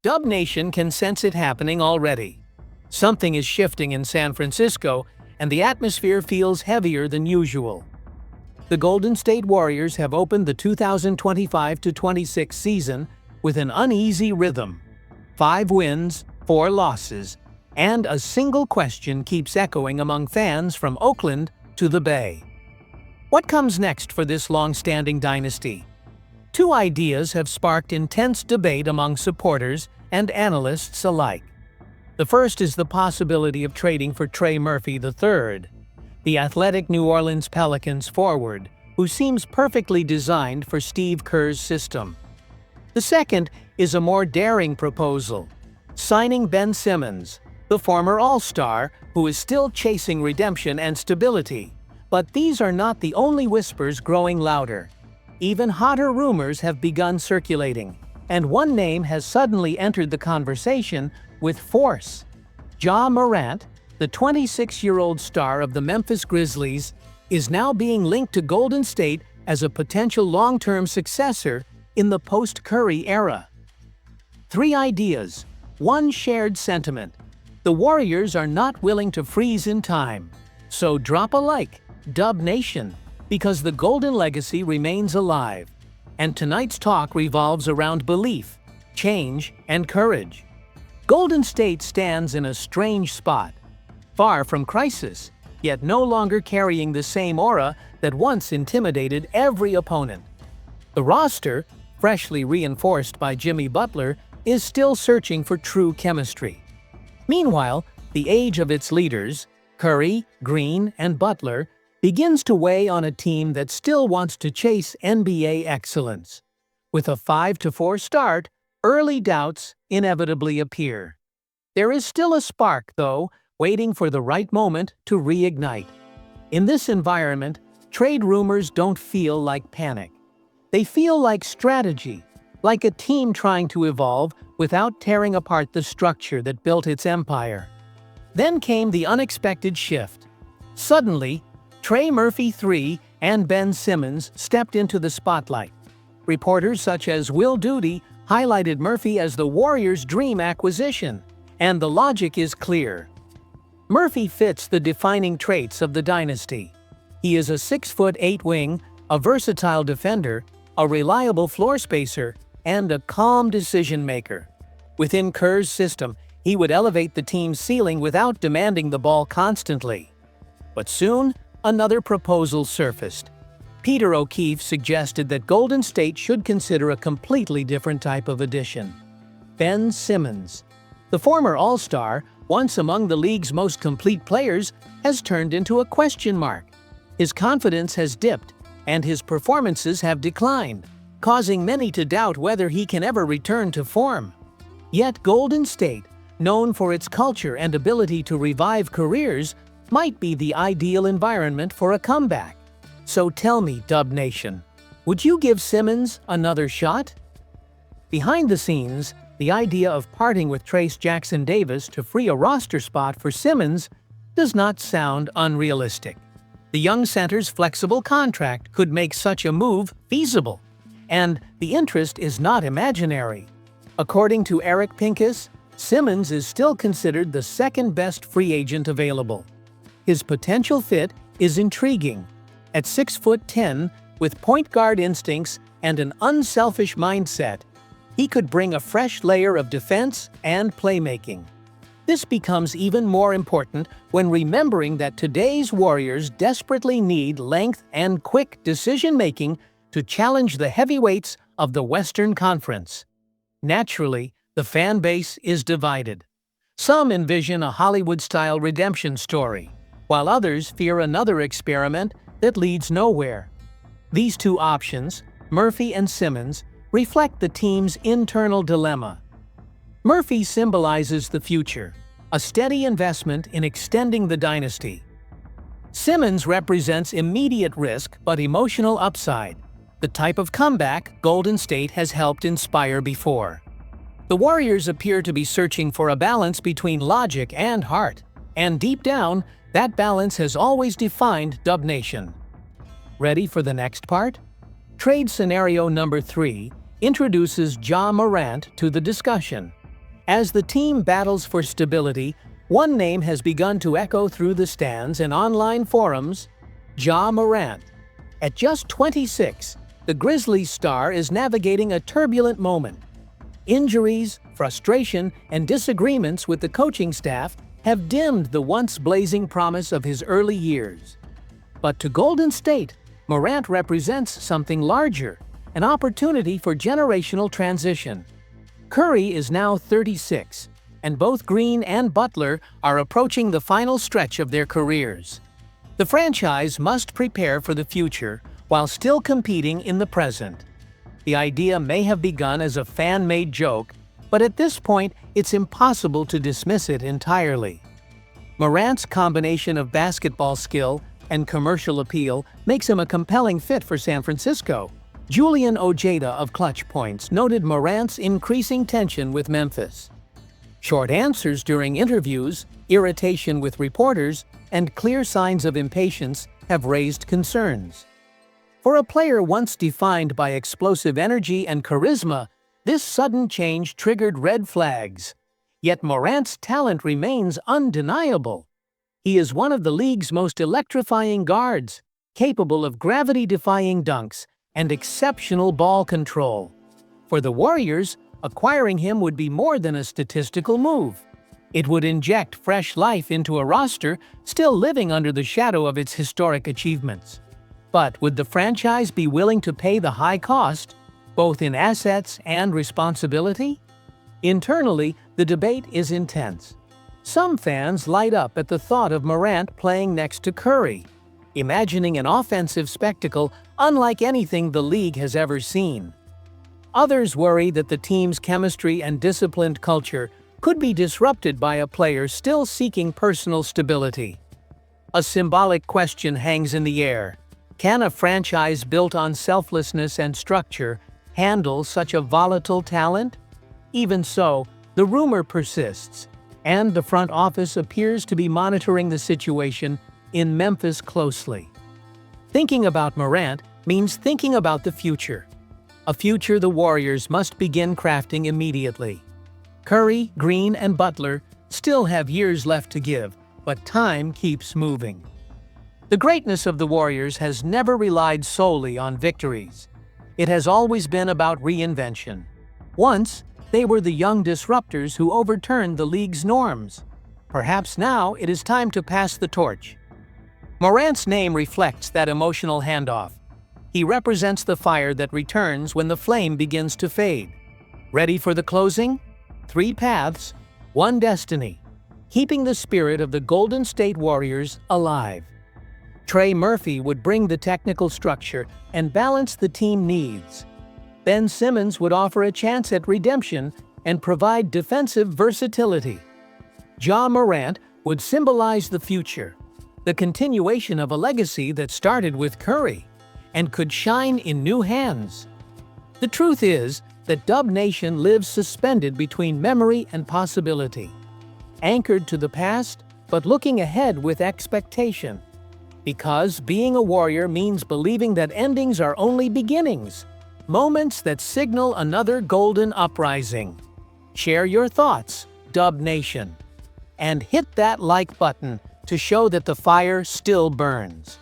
Dub Nation can sense it happening already. Something is shifting in San Francisco, and the atmosphere feels heavier than usual. The Golden State Warriors have opened the 2025-26 season with an uneasy rhythm. 5 wins, 4 losses, and a single question keeps echoing among fans from Oakland to the Bay. What comes next for this long-standing dynasty? 2 ideas have sparked intense debate among supporters and analysts alike. The first is the possibility of trading for Trey Murphy III, the athletic New Orleans Pelicans forward, who seems perfectly designed for Steve Kerr's system. The second is a more daring proposal, signing Ben Simmons, the former All-Star, who is still chasing redemption and stability. But these are not the only whispers growing louder. Even hotter rumors have begun circulating, and one name has suddenly entered the conversation with force. Ja Morant, the 26-year-old star of the Memphis Grizzlies, is now being linked to Golden State as a potential long-term successor in the post-Curry era. 3 ideas, 1 shared sentiment. The Warriors are not willing to freeze in time. So drop a like, Dub Nation, because the Golden legacy remains alive. And tonight's talk revolves around belief, change, and courage. Golden State stands in a strange spot, far from crisis, yet no longer carrying the same aura that once intimidated every opponent. The roster, freshly reinforced by Jimmy Butler, is still searching for true chemistry. Meanwhile, the age of its leaders, Curry, Green, and Butler, begins to weigh on a team that still wants to chase NBA excellence. With a 5-4 start, early doubts inevitably appear. There is still a spark, though, waiting for the right moment to reignite. In this environment, trade rumors don't feel like panic. They feel like strategy, like a team trying to evolve without tearing apart the structure that built its empire. Then came the unexpected shift. Suddenly, Trey Murphy III and Ben Simmons stepped into the spotlight. Reporters such as Will Duty highlighted Murphy as the Warriors' dream acquisition, and the logic is clear. Murphy fits the defining traits of the dynasty. He is a 6'8" wing, a versatile defender, a reliable floor spacer, and a calm decision-maker. Within Kerr's system, he would elevate the team's ceiling without demanding the ball constantly. But soon, another proposal surfaced. Peter O'Keefe suggested that Golden State should consider a completely different type of addition. Ben Simmons. The former All-Star, once among the league's most complete players, has turned into a question mark. His confidence has dipped, and his performances have declined, causing many to doubt whether he can ever return to form. Yet Golden State, known for its culture and ability to revive careers, might be the ideal environment for a comeback. So tell me, Dub Nation, would you give Simmons another shot? Behind the scenes, the idea of parting with Trayce Jackson-Davis to free a roster spot for Simmons does not sound unrealistic. The young center's flexible contract could make such a move feasible, and the interest is not imaginary. According to Eric Pincus, Simmons is still considered the second-best free agent available. His potential fit is intriguing. At 6'10", with point guard instincts and an unselfish mindset, he could bring a fresh layer of defense and playmaking. This becomes even more important when remembering that today's Warriors desperately need length and quick decision-making to challenge the heavyweights of the Western Conference. Naturally, the fan base is divided. Some envision a Hollywood-style redemption story, while others fear another experiment that leads nowhere. These 2 options, Murphy and Simmons, reflect the team's internal dilemma. Murphy symbolizes the future, a steady investment in extending the dynasty. Simmons represents immediate risk but emotional upside, the type of comeback Golden State has helped inspire before. The Warriors appear to be searching for a balance between logic and heart, and deep down, that balance has always defined Dub Nation. Ready for the next part? Trade scenario number 3 introduces Ja Morant to the discussion. As the team battles for stability, one name has begun to echo through the stands and online forums: Ja Morant. At just 26, the Grizzlies star is navigating a turbulent moment. Injuries, frustration, and disagreements with the coaching staff have dimmed the once blazing promise of his early years. But to Golden State, Morant represents something larger, an opportunity for generational transition. Curry is now 36, and both Green and Butler are approaching the final stretch of their careers. The franchise must prepare for the future while still competing in the present. The idea may have begun as a fan-made joke, but at this point, it's impossible to dismiss it entirely. Morant's combination of basketball skill and commercial appeal makes him a compelling fit for San Francisco. Julian Ojeda of Clutch Points noted Morant's increasing tension with Memphis. Short answers during interviews, irritation with reporters, and clear signs of impatience have raised concerns. For a player once defined by explosive energy and charisma, this sudden change triggered red flags. Yet Morant's talent remains undeniable. He is one of the league's most electrifying guards, capable of gravity-defying dunks and exceptional ball control. For the Warriors, acquiring him would be more than a statistical move. It would inject fresh life into a roster still living under the shadow of its historic achievements. But would the franchise be willing to pay the high cost, both in assets and responsibility? Internally, the debate is intense. Some fans light up at the thought of Morant playing next to Curry, imagining an offensive spectacle unlike anything the league has ever seen. Others worry that the team's chemistry and disciplined culture could be disrupted by a player still seeking personal stability. A symbolic question hangs in the air. Can a franchise built on selflessness and structure handle such a volatile talent? Even so, the rumor persists, and the front office appears to be monitoring the situation in Memphis closely. Thinking about Morant means thinking about the future. A future the Warriors must begin crafting immediately. Curry, Green, and Butler still have years left to give, but time keeps moving. The greatness of the Warriors has never relied solely on victories. It has always been about reinvention. Once, they were the young disruptors who overturned the league's norms. Perhaps now it is time to pass the torch. Morant's name reflects that emotional handoff. He represents the fire that returns when the flame begins to fade. Ready for the closing? 3 paths, 1 destiny, keeping the spirit of the Golden State Warriors alive. Trey Murphy would bring the technical structure and balance the team needs. Ben Simmons would offer a chance at redemption and provide defensive versatility. Ja Morant would symbolize the future, the continuation of a legacy that started with Curry and could shine in new hands. The truth is that Dub Nation lives suspended between memory and possibility, anchored to the past but looking ahead with expectation. Because being a Warrior means believing that endings are only beginnings, moments that signal another golden uprising. Share your thoughts, Dub Nation, and hit that like button to show that the fire still burns.